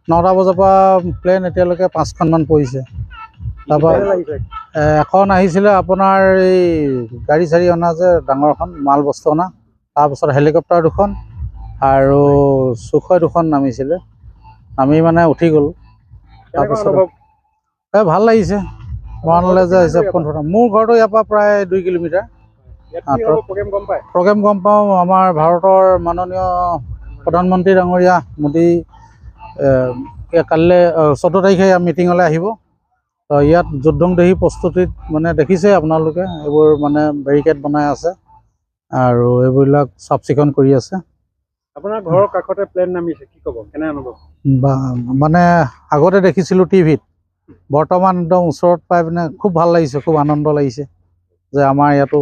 9টা বজাৰ পৰা প্লেন এতিয়ালৈকে 5খনমান পৰিছে। তাৰপৰা এখন আহিছিলে আপোনাৰ এই গাড়ী চাৰি অনা যে ডাঙৰখন মাল বস্তু অনা, তাৰপিছত হেলিকপ্টাৰ 2খন আৰু Sukhoi 2খন নামিছিলে। নামি মানে উঠি গ'ল। তাৰপিছত ভাল লাগিছে। মৰাণলৈ যে আহিছে 15টা। মোৰ ঘৰটো ইয়াৰ পৰা প্ৰায় 2 কিলোমিটাৰ। প্ৰগ্ৰেম গম পাওঁ, আমাৰ ভাৰতৰ মাননীয় প্ৰধানমন্ত্ৰী ডাঙৰীয়া মোদী কাইলৈ 14 তাৰিখে মিটিঙলৈ আহিব। তো ইয়াত যুদ্ধংদেহী প্ৰস্তুতিত মানে দেখিছে আপোনালোকে, এইবোৰ মানে বেৰিকেড বনাই আছে আৰু এইবিলাক চাফ চিকুণ কৰি আছে। আপোনাৰ ঘৰৰ কাষতে প্লেন নামিছে, কি ক'ব, কেনে অনুভৱ? মানে আগতে দেখিছিলোঁ টিভিত, বৰ্তমান একদম ওচৰত পাই পিনে খুব ভাল লাগিছে, খুব আনন্দ লাগিছে যে আমাৰ ইয়াতো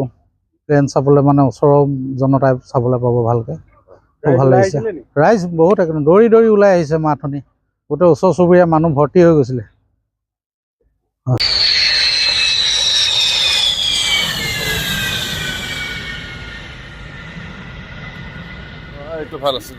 প্লেন চাবলৈ মানে ওচৰৰ জনতাই চাবলৈ পাব ভালকৈ। খুব ভাল লাগিছে। ৰাইজ বহুত একদম দৌৰি দৌৰি ওলাই আহিছে মাথনি। গোটেই ওচৰ চুবুৰীয়া মানুহ ভৰ্তি হৈ গৈছিলে। এইটো ভাল আছে।